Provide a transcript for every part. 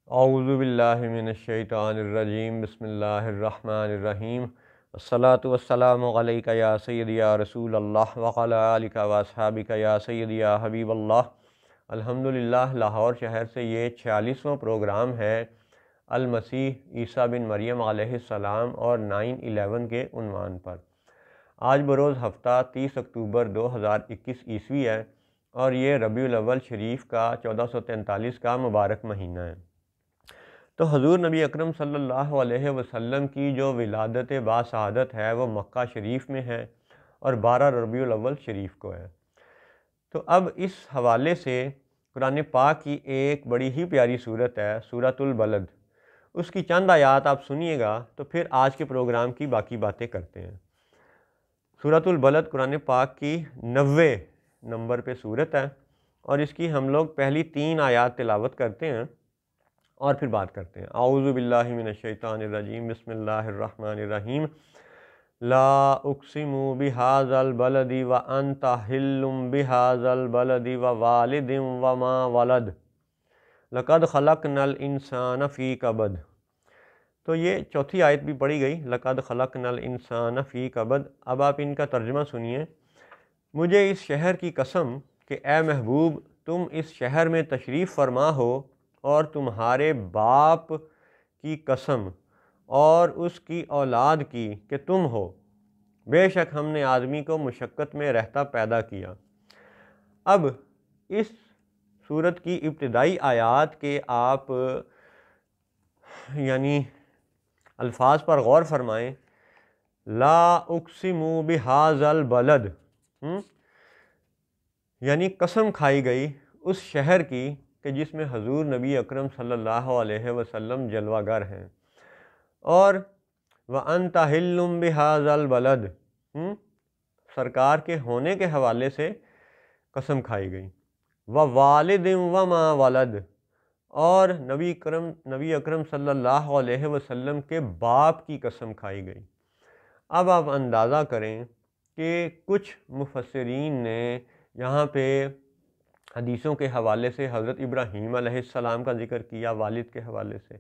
اعوذ باللہ من الشیطان الرجیم، بسم اللہ الرحمن الرحیم، الصلاۃ والسلام علیک یا سیدی یا رسول اللہ وعلی آلک واصحابک یا سیدی یا حبیب اللہ۔ الحمدللہ لاہور شہر سے یہ 46واں پروگرام ہے المسیح عیسیٰ بن مریم علیہ السلام اور 9/11 کے عنوان پر۔ آج بروز ہفتہ 30 اکتوبر 2021 عیسوی ہے اور یہ ربیع الاول شریف کا 1443 کا مبارک مہینہ ہے۔ تو حضور نبی اکرم صلی اللہ علیہ وسلم کی جو ولادت باسعادت ہے وہ مکہ شریف میں ہے اور 12 ربیع الاول شریف کو ہے۔ تو اب اس حوالے سے قرآن پاک کی ایک بڑی ہی پیاری صورت ہے سورۃ البلد، اس کی چند آیات آپ سنیے گا تو پھر آج کے پروگرام کی باقی باتیں کرتے ہیں۔ سورۃ البلد قرآن پاک کی 90 نمبر پہ صورت ہے اور اس کی ہم لوگ پہلی 3 آیات تلاوت کرتے ہیں اور پھر بات کرتے ہیں۔ اعوذ باللہ من الشیطان الرجیم، بسم اللہ الرحمن الرحیم۔ لا اقسم بہذا البلد وانت حل بہذا البلد ووالد وما ولد لقد خلقنا الانسان فی کبد۔ تو یہ چوتھی آیت بھی پڑھی گئی، لقد خلقنا الانسان فی کبد۔ اب آپ ان کا ترجمہ سنیے۔ مجھے اس شہر کی قسم کہ اے محبوب تم اس شہر میں تشریف فرما ہو، اور تمہارے باپ کی قسم اور اس کی اولاد کی کہ تم ہو، بے شک ہم نے آدمی کو مشقت میں رہتا پیدا کیا۔ اب اس سورت کی ابتدائی آیات کے آپ الفاظ پر غور فرمائیں۔ لا اقسم بہذا البلد، یعنی قسم کھائی گئی اس شہر کی کہ جس میں حضور نبی اکرم صلی اللہ علیہ وسلم جلوہ گر ہیں، اور وَأَنْتَ حِلٌّ بِهَذَا الْبَلَدِ، سرکار کے ہونے کے حوالے سے قسم کھائی گئی۔ وَوَالِدٍ وَمَا وَلَدٍ، اور نبی اکرم صلی اللہ علیہ وسلم کے باپ کی قسم کھائی گئی۔ اب آپ اندازہ کریں کہ کچھ مفسرین نے یہاں پہ حدیثوں کے حوالے سے حضرت ابراہیم علیہ السلام کا ذکر کیا والد کے حوالے سے،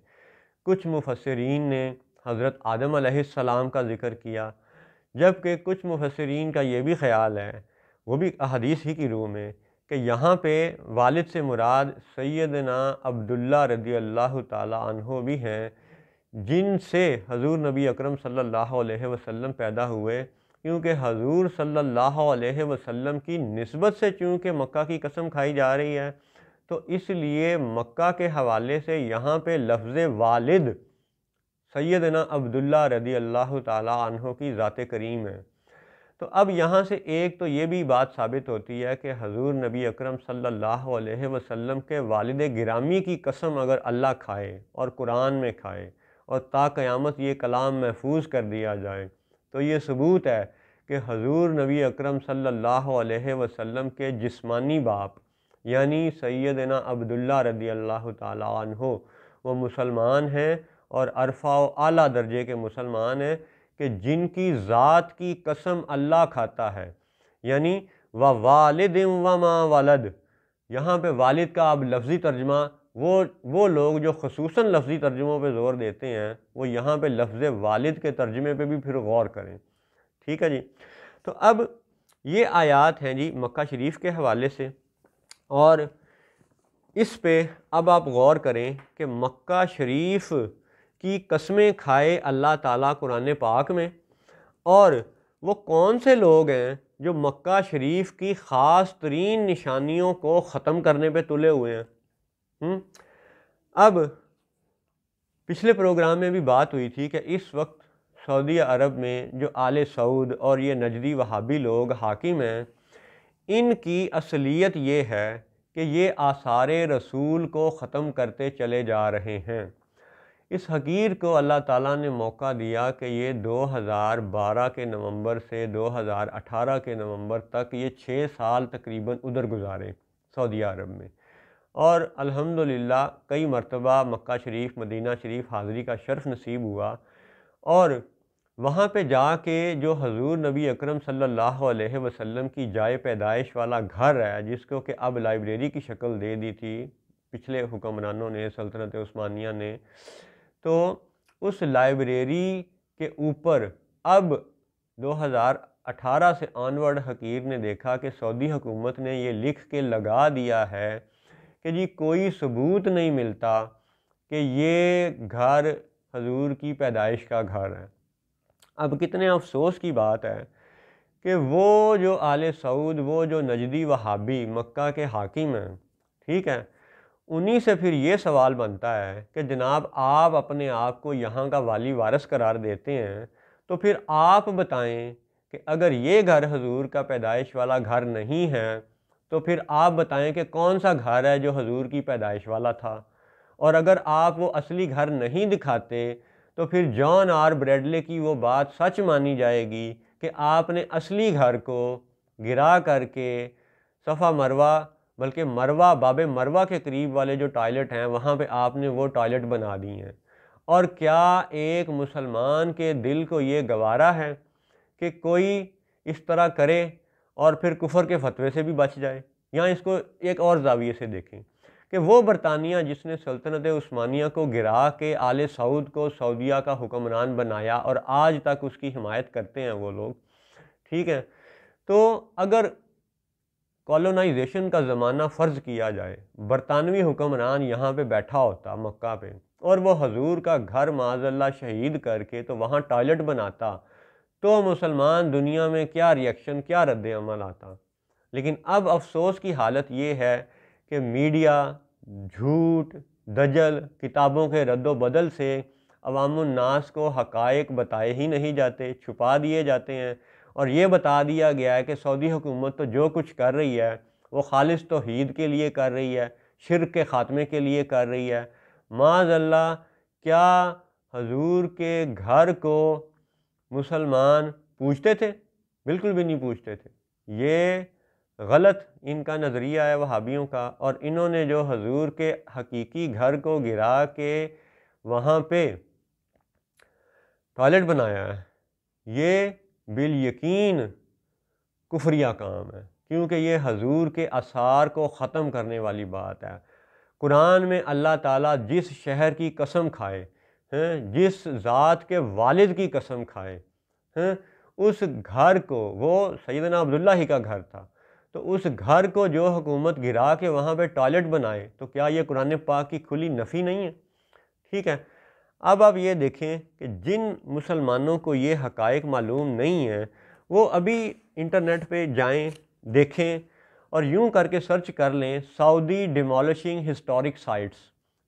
کچھ مفسرین نے حضرت آدم علیہ السلام کا ذکر کیا، جبکہ کچھ مفسرین کا یہ بھی خیال ہے، وہ بھی احادیث ہی کی روح میں، کہ یہاں پہ والد سے مراد سیدنا عبداللہ رضی اللہ تعالی عنہ بھی ہیں، جن سے حضور نبی اکرم صلی اللہ علیہ وسلم پیدا ہوئے، کیونکہ حضور صلی اللہ علیہ وسلم کی نسبت سے چونکہ مکہ کی قسم کھائی جا رہی ہے، تو اس لیے مکہ کے حوالے سے یہاں پہ لفظ والد سیدنا عبداللہ رضی اللہ تعالی عنہ کی ذات کریم ہے۔ تو اب یہاں سے ایک تو یہ بھی بات ثابت ہوتی ہے کہ حضور نبی اکرم صلی اللہ علیہ وسلم کے والد گرامی کی قسم اگر اللہ کھائے اور قرآن میں کھائے اور تا قیامت یہ کلام محفوظ کر دیا جائے، تو یہ ثبوت ہے کہ حضور نبی اکرم صلی اللہ علیہ وسلم کے جسمانی باپ یعنی سیدنا عبداللہ رضی اللہ تعالی عنہ وہ مسلمان ہیں، اور عرفہ و اعلیٰ درجے کے مسلمان ہیں کہ جن کی ذات کی قسم اللہ کھاتا ہے، یعنی وَوَالِدٍ وَمَا وَلَدٍ۔ یہاں پہ والد کا اب لفظی ترجمہ، وہ لوگ جو خصوصاً لفظی ترجموں پہ زور دیتے ہیں، وہ یہاں پہ لفظ والد کے ترجمے پہ بھی پھر غور کریں۔ ٹھیک ہے جی۔ تو اب یہ آیات ہیں جی مکہ شریف کے حوالے سے، اور اس پہ اب آپ غور کریں کہ مکہ شریف کی قسمیں کھائے اللہ تعالیٰ قرآن پاک میں، اور وہ کون سے لوگ ہیں جو مکہ شریف کی خاص ترین نشانیوں کو ختم کرنے پہ تلے ہوئے ہیں۔ اب پچھلے پروگرام میں بھی بات ہوئی تھی کہ اس وقت سعودی عرب میں جو آل سعود اور یہ نجدی وہابی لوگ حاکم ہیں، ان کی اصلیت یہ ہے کہ یہ آثار رسول کو ختم کرتے چلے جا رہے ہیں۔ اس حقیر کو اللہ تعالیٰ نے موقع دیا کہ یہ 2012 کے نومبر سے 2018 کے نومبر تک یہ 6 سال تقریباً ادھر گزارے سعودی عرب میں، اور الحمدللہ کئی مرتبہ مکہ شریف مدینہ شریف حاضری کا شرف نصیب ہوا، اور وہاں پہ جا کے جو حضور نبی اکرم صلی اللہ علیہ وسلم کی جائے پیدائش والا گھر ہے، جس کو کہ اب لائبریری کی شکل دے دی تھی پچھلے حکمرانوں نے، سلطنت عثمانیہ نے، تو اس لائبریری کے اوپر اب 2018 سے آنورڈ حقیر نے دیکھا کہ سعودی حکومت نے یہ لکھ کے لگا دیا ہے کہ جی کوئی ثبوت نہیں ملتا کہ یہ گھر حضور کی پیدائش کا گھر ہے۔ اب کتنے افسوس کی بات ہے کہ وہ جو آل سعود، وہ جو نجدی وہابی مکہ کے حاکم ہیں، ٹھیک ہے، انہی سے پھر یہ سوال بنتا ہے کہ جناب آپ اپنے آپ کو یہاں کا والی وارث قرار دیتے ہیں، تو پھر آپ بتائیں کہ اگر یہ گھر حضور کا پیدائش والا گھر نہیں ہے تو پھر آپ بتائیں کہ کون سا گھر ہے جو حضور کی پیدائش والا تھا۔ اور اگر آپ وہ اصلی گھر نہیں دکھاتے تو پھر جان آر بریڈلے کی وہ بات سچ مانی جائے گی کہ آپ نے اصلی گھر کو گرا کر کے صفا مروہ، بلکہ مروہ، باب مروہ کے قریب والے جو ٹوائلٹ ہیں وہاں پہ آپ نے وہ ٹوائلٹ بنا دی ہیں۔ اور کیا ایک مسلمان کے دل کو یہ گوارا ہے کہ کوئی اس طرح کرے اور پھر کفر کے فتوے سے بھی بچ جائے؟ یا اس کو ایک اور زاویے سے دیکھیں کہ وہ برطانیہ جس نے سلطنت عثمانیہ کو گرا کے آل سعود کو سعودیہ کا حکمران بنایا اور آج تک اس کی حمایت کرتے ہیں وہ لوگ، ٹھیک ہے، تو اگر کالونائزیشن کا زمانہ فرض کیا جائے، برطانوی حکمران یہاں پہ بیٹھا ہوتا مکہ پہ اور وہ حضور کا گھر معاذ اللہ شہید کر کے تو وہاں ٹوائلٹ بناتا، تو مسلمان دنیا میں کیا ریئیکشن، کیا رد عمل آتا؟ لیکن اب افسوس کی حالت یہ ہے کہ میڈیا جھوٹ، دجل، کتابوں کے رد و بدل سے عوام الناس کو حقائق بتائے ہی نہیں جاتے، چھپا دیے جاتے ہیں، اور یہ بتا دیا گیا ہے کہ سعودی حکومت تو جو کچھ کر رہی ہے وہ خالص توحید کے لیے کر رہی ہے، شرک کے خاتمے کے لیے کر رہی ہے۔ معاذ اللہ، کیا حضور کے گھر کو مسلمان پوجتے تھے؟ بالکل بھی نہیں پوجتے تھے۔ یہ غلط ان کا نظریہ ہے وہابیوں کا، اور انہوں نے جو حضور کے حقیقی گھر کو گرا کے وہاں پہ ٹوائلٹ بنایا ہے، یہ بالیقین کفریہ کام ہے، کیونکہ یہ حضور کے آثار کو ختم کرنے والی بات ہے۔ قرآن میں اللہ تعالیٰ جس شہر کی قسم کھائے، جس ذات کے والد کی قسم کھائے، اس گھر کو، وہ سیدنا عبداللہ ہی کا گھر تھا، تو اس گھر کو جو حکومت گرا کے وہاں پہ ٹوائلٹ بنائے، تو کیا یہ قرآن پاک کی کھلی نفی نہیں ہے؟ ٹھیک ہے، اب آپ یہ دیکھیں کہ جن مسلمانوں کو یہ حقائق معلوم نہیں ہیں وہ ابھی انٹرنیٹ پہ جائیں، دیکھیں، اور یوں کر کے سرچ کر لیں سعودی ڈیمولشنگ ہسٹورک سائٹس۔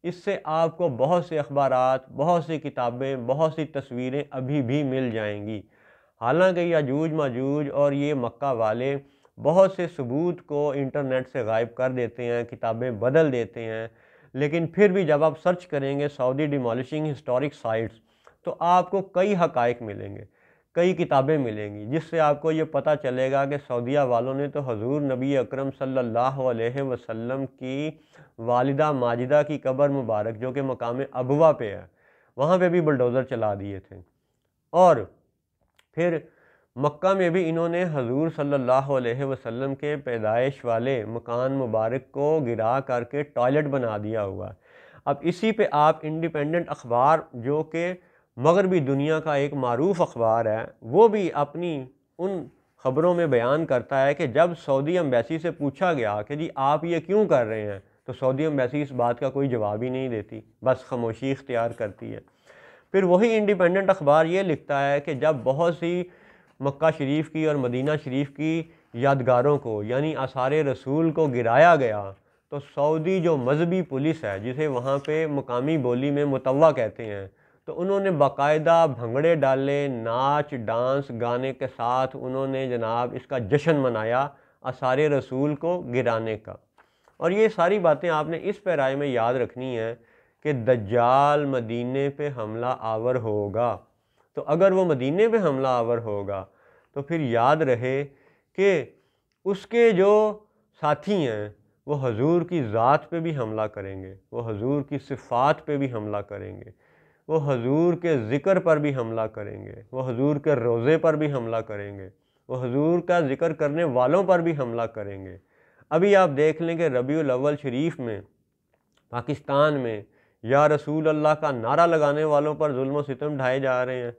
اس سے آپ کو بہت سے اخبارات، بہت سی کتابیں، بہت سی تصویریں ابھی بھی مل جائیں گی۔ حالانکہ یاجوج ماجوج اور یہ مکہ والے بہت سے ثبوت کو انٹرنیٹ سے غائب کر دیتے ہیں، کتابیں بدل دیتے ہیں، لیکن پھر بھی جب آپ سرچ کریں گے سعودی ڈیمولشنگ ہسٹورک سائٹس تو آپ کو کئی حقائق ملیں گے، کئی کتابیں ملیں گی، جس سے آپ کو یہ پتہ چلے گا کہ سعودیہ والوں نے تو حضور نبی اکرم صلی اللہ علیہ وسلم کی والدہ ماجدہ کی قبر مبارک جو کہ مقام ابوا پہ ہے، وہاں پہ بھی بلڈوزر چلا دیے تھے، اور پھر مکہ میں بھی انہوں نے حضور صلی اللہ علیہ وسلم کے پیدائش والے مکان مبارک کو گرا کر کے ٹوائلٹ بنا دیا ہوا۔ اب اسی پہ آپ انڈیپینڈنٹ اخبار جو کہ مغربی دنیا کا ایک معروف اخبار ہے، وہ بھی اپنی ان خبروں میں بیان کرتا ہے کہ جب سعودی ایمبیسی سے پوچھا گیا کہ جی آپ یہ کیوں کر رہے ہیں، تو سعودی ایمبیسی اس بات کا کوئی جواب ہی نہیں دیتی، بس خاموشی اختیار کرتی ہے۔ پھر وہی انڈیپینڈنٹ اخبار یہ لکھتا ہے کہ جب بہت سی مکہ شریف کی اور مدینہ شریف کی یادگاروں کو، یعنی آثار رسول کو گرایا گیا، تو سعودی جو مذہبی پولیس ہے، جسے وہاں پہ مقامی بولی میں متوا کہتے ہیں، تو انہوں نے باقاعدہ بھنگڑے ڈالے، ناچ ڈانس گانے کے ساتھ انہوں نے جناب اس کا جشن منایا آثار رسول کو گرانے کا۔ اور یہ ساری باتیں آپ نے اس پیرائے میں یاد رکھنی ہے کہ دجال مدینے پہ حملہ آور ہوگا، تو اگر وہ مدینے پہ حملہ آور ہوگا تو پھر یاد رہے کہ اس کے جو ساتھی ہیں وہ حضور کی ذات پہ بھی حملہ کریں گے، وہ حضور کی صفات پہ بھی حملہ کریں گے، وہ حضور کے ذکر پر بھی حملہ کریں گے، وہ حضور کے روضے پر بھی حملہ کریں گے، وہ حضور کا ذکر کرنے والوں پر بھی حملہ کریں گے۔ ابھی آپ دیکھ لیں کہ ربیع الاول شریف میں پاکستان میں یا رسول اللہ کا نعرہ لگانے والوں پر ظلم و ستم ڈھائے جا رہے ہیں،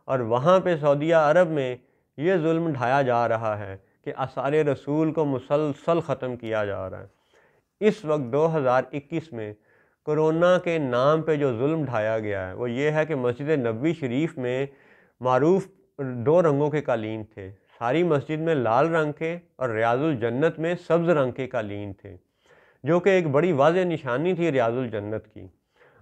اور وہاں پہ سعودیہ عرب میں یہ ظلم ڈھایا جا رہا ہے کہ آثار رسول کو مسلسل ختم کیا جا رہا ہے۔ اس وقت 2021 میں کرونا کے نام پہ جو ظلم ڈھایا گیا ہے وہ یہ ہے کہ مسجد نبوی شریف میں معروف 2 رنگوں کے قالین تھے، ساری مسجد میں لال رنگ کے اور ریاض الجنت میں سبز رنگ کے قالین تھے، جو کہ ایک بڑی واضح نشانی تھی ریاض الجنت کی۔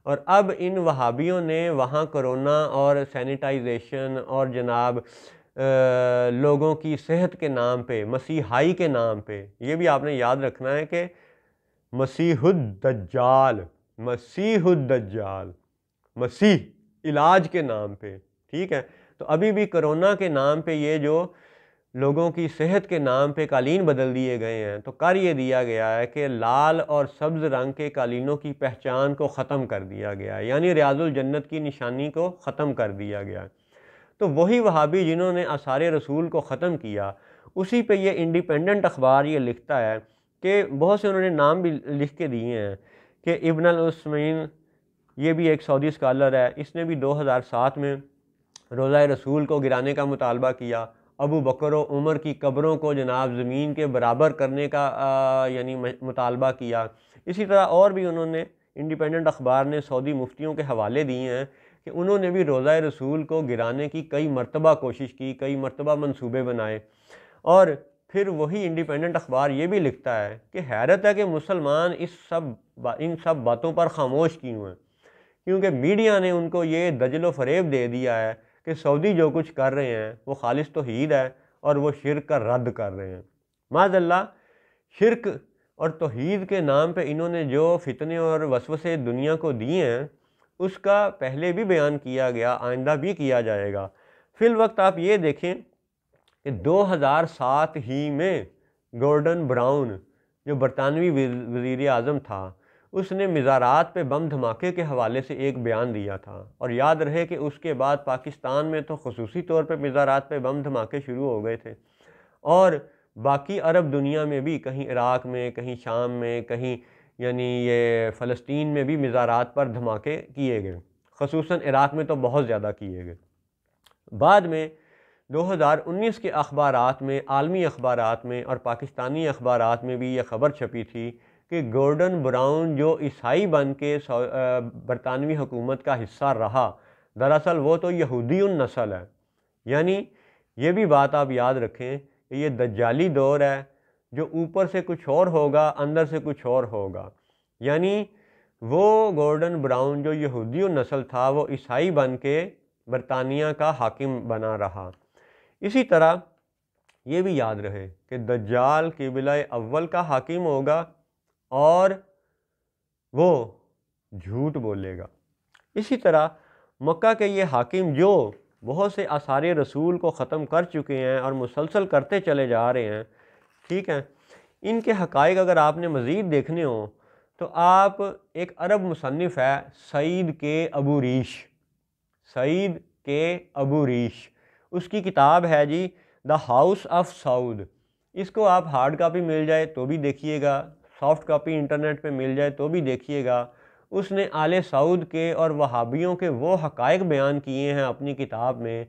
اور اب ان وہابیوں نے وہاں کرونا اور سینیٹائزیشن اور جناب لوگوں کی صحت کے نام پہ، مسیحائی کے نام پہ، یہ بھی آپ نے یاد رکھنا ہے کہ مسیح الدجال، مسیح الدجال، مسیح علاج کے نام پہ، ٹھیک ہے؟ تو ابھی بھی کرونا کے نام پہ یہ جو لوگوں کی صحت کے نام پہ قالین بدل دیے گئے ہیں، تو کر یہ دیا گیا ہے کہ لال اور سبز رنگ کے قالینوں کی پہچان کو ختم کر دیا گیا ہے، یعنی ریاض الجنت کی نشانی کو ختم کر دیا گیا ہے۔ تو وہی وہابی جنہوں نے آثار رسول کو ختم کیا، اسی پہ یہ انڈیپینڈنٹ اخبار یہ لکھتا ہے کہ بہت سے انہوں نے نام بھی لکھ کے دیے ہیں کہ ابن الاسمین، یہ بھی ایک سعودی اسکالر ہے، اس نے بھی 2007 میں روضہ رسول کو گرانے کا مطالبہ کیا، ابو بکر و عمر کی قبروں کو جناب زمین کے برابر کرنے کا یعنی مطالبہ کیا۔ اسی طرح اور بھی انہوں نے، انڈیپینڈنٹ اخبار نے سعودی مفتیوں کے حوالے دیے ہیں کہ انہوں نے بھی روضہ رسول کو گرانے کی کئی مرتبہ کوشش کی، کئی مرتبہ منصوبے بنائے۔ اور پھر وہی انڈیپینڈنٹ اخبار یہ بھی لکھتا ہے کہ حیرت ہے کہ مسلمان ان سب باتوں پر خاموش کیوں ہیں، کیونکہ میڈیا نے ان کو یہ دجل و فریب دے دیا ہے کہ سعودی جو کچھ کر رہے ہیں وہ خالص توحید ہے اور وہ شرک کا رد کر رہے ہیں۔ معاذ اللہ، شرک اور توحید کے نام پہ انہوں نے جو فتنے اور وسوسے دنیا کو دیے ہیں، اس کا پہلے بھی بیان کیا گیا، آئندہ بھی کیا جائے گا۔ فی الوقت آپ یہ دیکھیں کہ 2007 ہی میں گورڈن براؤن جو برطانوی وزیر اعظم تھا، اس نے مزارات پہ بم دھماکے کے حوالے سے ایک بیان دیا تھا، اور یاد رہے کہ اس کے بعد پاکستان میں تو خصوصی طور پہ مزارات پہ بم دھماکے شروع ہو گئے تھے، اور باقی عرب دنیا میں بھی، کہیں عراق میں، کہیں شام میں، کہیں یعنی یہ فلسطین میں بھی مزارات پر دھماکے کیے گئے، خصوصاً عراق میں تو بہت زیادہ کیے گئے۔ بعد میں 2019 کے اخبارات میں، عالمی اخبارات میں اور پاکستانی اخبارات میں بھی یہ خبر چھپی تھی کہ گورڈن براؤن جو عیسائی بن کے برطانوی حکومت کا حصہ رہا، دراصل وہ تو یہودی النسل ہے۔ یعنی یہ بھی بات آپ یاد رکھیں کہ یہ دجالی دور ہے، جو اوپر سے کچھ اور ہوگا، اندر سے کچھ اور ہوگا۔ یعنی وہ گورڈن براؤن جو یہودی النسل تھا، وہ عیسائی بن کے برطانیہ کا حاکم بنا رہا۔ اسی طرح یہ بھی یاد رہے کہ دجال قبلہ اول کا حاکم ہوگا اور وہ جھوٹ بولے گا۔ اسی طرح مکہ کے یہ حاکم جو بہت سے آثار رسول کو ختم کر چکے ہیں اور مسلسل کرتے چلے جا رہے ہیں، ٹھیک ہے، ان کے حقائق اگر آپ نے مزید دیکھنے ہوں تو آپ، ایک عرب مصنف ہے سعید کے ابو ریش، سعید کے ابو ریش، اس کی کتاب ہے جی دا ہاؤس آف سعود۔ اس کو آپ ہارڈ کاپی مل جائے تو بھی دیکھیے گا، سافٹ کاپی انٹرنیٹ پہ مل جائے تو بھی دیکھیے گا۔ اس نے آل سعود کے اور وہابیوں کے وہ حقائق بیان کیے ہیں اپنی کتاب میں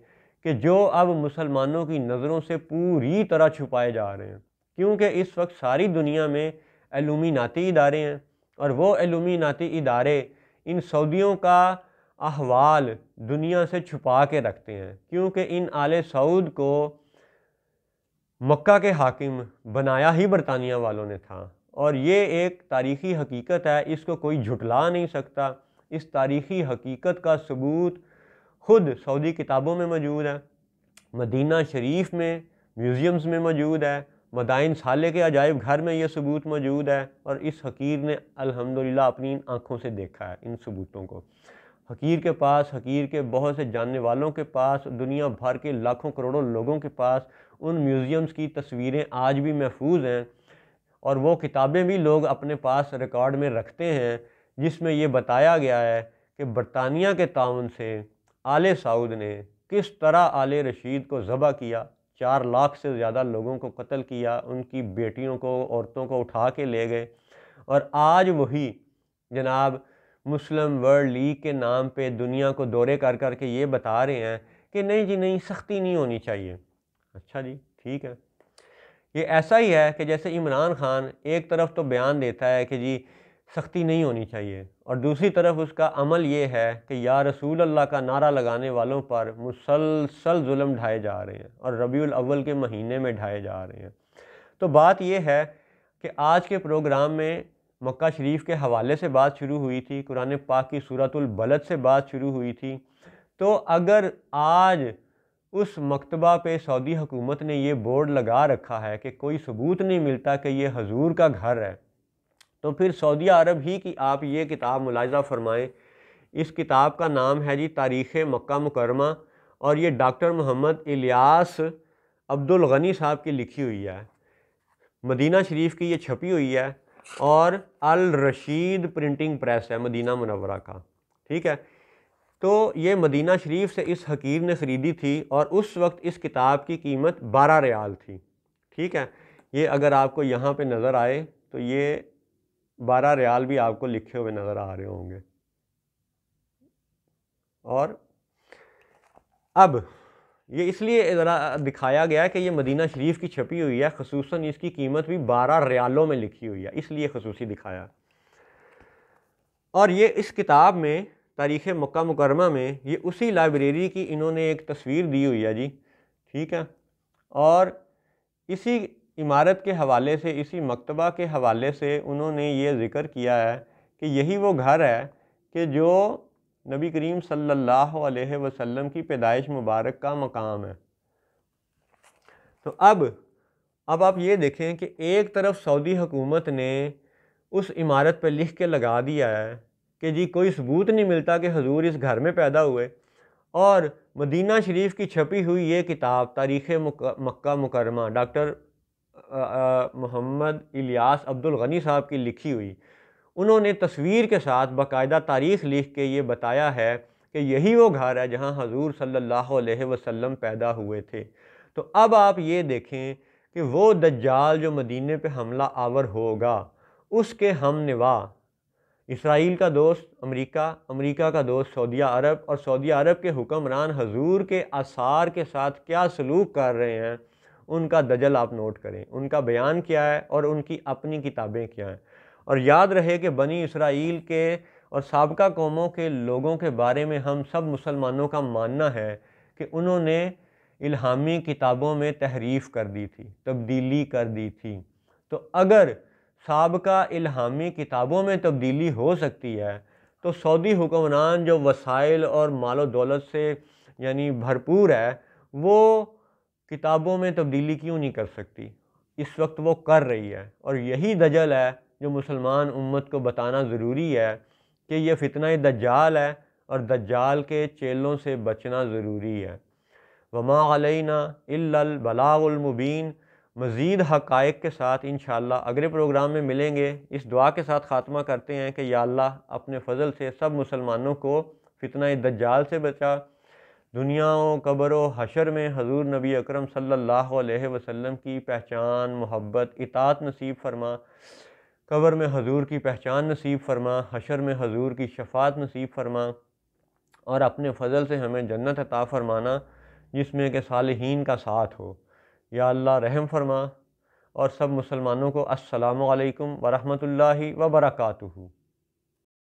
کہ جو اب مسلمانوں کی نظروں سے پوری طرح چھپائے جا رہے ہیں، کیونکہ اس وقت ساری دنیا میں ایلومیناتی ادارے ہیں، اور وہ ایلومیناتی ادارے ان سعودیوں کا احوال دنیا سے چھپا کے رکھتے ہیں، کیونکہ ان آل سعود کو مکہ کے حاکم بنایا ہی برطانیہ والوں نے تھا، اور یہ ایک تاریخی حقیقت ہے، اس کو کوئی جھٹلا نہیں سکتا۔ اس تاریخی حقیقت کا ثبوت خود سعودی کتابوں میں موجود ہے، مدینہ شریف میں میوزیمز میں موجود ہے، مدائن صالح کے عجائب گھر میں یہ ثبوت موجود ہے، اور اس حقیر نے الحمدللہ اپنی آنکھوں سے دیکھا ہے ان ثبوتوں کو۔ حقیر کے پاس، حقیر کے بہت سے جاننے والوں کے پاس، دنیا بھر کے لاکھوں کروڑوں لوگوں کے پاس ان میوزیمز کی تصویریں آج بھی محفوظ ہیں، اور وہ کتابیں بھی لوگ اپنے پاس ریکارڈ میں رکھتے ہیں، جس میں یہ بتایا گیا ہے کہ برطانیہ کے تعاون سے آل سعود نے کس طرح آل رشید کو ذبح کیا، 4 لاکھ سے زیادہ لوگوں کو قتل کیا، ان کی بیٹیوں کو، عورتوں کو اٹھا کے لے گئے، اور آج وہی جناب مسلم ورلڈ لیگ کے نام پہ دنیا کو دورے کر کر کے یہ بتا رہے ہیں کہ نہیں جی نہیں، سختی نہیں ہونی چاہیے۔ اچھا جی ٹھیک ہے، یہ ایسا ہی ہے کہ جیسے عمران خان ایک طرف تو بیان دیتا ہے کہ جی سختی نہیں ہونی چاہیے، اور دوسری طرف اس کا عمل یہ ہے کہ یا رسول اللہ کا نعرہ لگانے والوں پر مسلسل ظلم ڈھائے جا رہے ہیں، اور ربیع الاول کے مہینے میں ڈھائے جا رہے ہیں۔ تو بات یہ ہے کہ آج کے پروگرام میں مکہ شریف کے حوالے سے بات شروع ہوئی تھی، قرآن پاک کی سورۃ البلد سے بات شروع ہوئی تھی۔ تو اگر آج اس مکتبہ پہ سعودی حکومت نے یہ بورڈ لگا رکھا ہے کہ کوئی ثبوت نہیں ملتا کہ یہ حضور کا گھر ہے، تو پھر سعودی عرب ہی کی آپ یہ کتاب ملاحظہ فرمائیں۔ اس کتاب کا نام ہے جی تاریخ مکہ مکرمہ، اور یہ ڈاکٹر محمد الیاس عبد الغنی صاحب کی لکھی ہوئی ہے، مدینہ شریف کی یہ چھپی ہوئی ہے، اور الرشید پرنٹنگ پریس ہے مدینہ منورہ کا، ٹھیک ہے۔ تو یہ مدینہ شریف سے اس حقیر نے خریدی تھی، اور اس وقت اس کتاب کی قیمت 12 ریال تھی، ٹھیک ہے۔ یہ اگر آپ کو یہاں پہ نظر آئے تو یہ 12 ریال بھی آپ کو لکھے ہوئے نظر آ رہے ہوں گے۔ اور اب یہ اس لیے ذرا دکھایا گیا کہ یہ مدینہ شریف کی چھپی ہوئی ہے، خصوصاً اس کی قیمت بھی 12 ریالوں میں لکھی ہوئی ہے، اس لیے خصوصی دکھایا۔ اور یہ اس کتاب میں تاریخ مکہ مکرمہ میں یہ اسی لائبریری کی انہوں نے ایک تصویر دی ہوئی ہے جی، ٹھیک ہے۔ اور اسی عمارت کے حوالے سے، اسی مکتبہ کے حوالے سے انہوں نے یہ ذکر کیا ہے کہ یہی وہ گھر ہے کہ جو نبی کریم صلی اللہ علیہ وسلم کی پیدائش مبارک کا مقام ہے۔ تو اب آپ یہ دیکھیں کہ ایک طرف سعودی حکومت نے اس عمارت پہ لکھ کے لگا دیا ہے کہ جی کوئی ثبوت نہیں ملتا کہ حضور اس گھر میں پیدا ہوئے، اور مدینہ شریف کی چھپی ہوئی یہ کتاب تاریخ مکہ مکرمہ ڈاکٹر محمد الیاس عبد الغنی صاحب کی لکھی ہوئی، انہوں نے تصویر کے ساتھ باقاعدہ تاریخ لکھ کے یہ بتایا ہے کہ یہی وہ گھر ہے جہاں حضور صلی اللہ علیہ وسلم پیدا ہوئے تھے۔ تو اب آپ یہ دیکھیں کہ وہ دجال جو مدینے پہ حملہ آور ہوگا، اس کے ہم نوا اسرائیل کا دوست امریکہ، امریکہ کا دوست سعودیہ عرب، اور سعودیہ عرب کے حکمران حضور کے آثار کے ساتھ کیا سلوک کر رہے ہیں، ان کا دجل آپ نوٹ کریں، ان کا بیان کیا ہے اور ان کی اپنی کتابیں کیا ہیں۔ اور یاد رہے کہ بنی اسرائیل کے اور سابقہ قوموں کے لوگوں کے بارے میں ہم سب مسلمانوں کا ماننا ہے کہ انہوں نے الہامی کتابوں میں تحریف کر دی تھی، تبدیلی کر دی تھی۔ تو اگر سابقہ الہامی کتابوں میں تبدیلی ہو سکتی ہے تو سعودی حکمران جو وسائل اور مال و دولت سے یعنی بھرپور ہے، وہ کتابوں میں تبدیلی کیوں نہیں کر سکتی؟ اس وقت وہ کر رہی ہے، اور یہی دجل ہے جو مسلمان امت کو بتانا ضروری ہے کہ یہ فتنہ دجال ہے، اور دجال کے چیلوں سے بچنا ضروری ہے۔ وما علینا الا البلاغ المبین۔ مزید حقائق کے ساتھ انشاءاللہ اگلے پروگرام میں ملیں گے۔ اس دعا کے ساتھ خاتمہ کرتے ہیں کہ یا اللہ اپنے فضل سے سب مسلمانوں کو فتنہ دجال سے بچا، دنیا و قبر و حشر میں حضور نبی اکرم صلی اللہ علیہ وسلم کی پہچان، محبت، اطاعت نصیب فرما، قبر میں حضور کی پہچان نصیب فرما، حشر میں حضور کی شفاعت نصیب فرما، اور اپنے فضل سے ہمیں جنت عطا فرمانا جس میں کہ صالحین کا ساتھ ہو۔ یا اللہ رحم فرما، اور سب مسلمانوں کو السلام علیکم ورحمۃ اللہ وبرکاتہ۔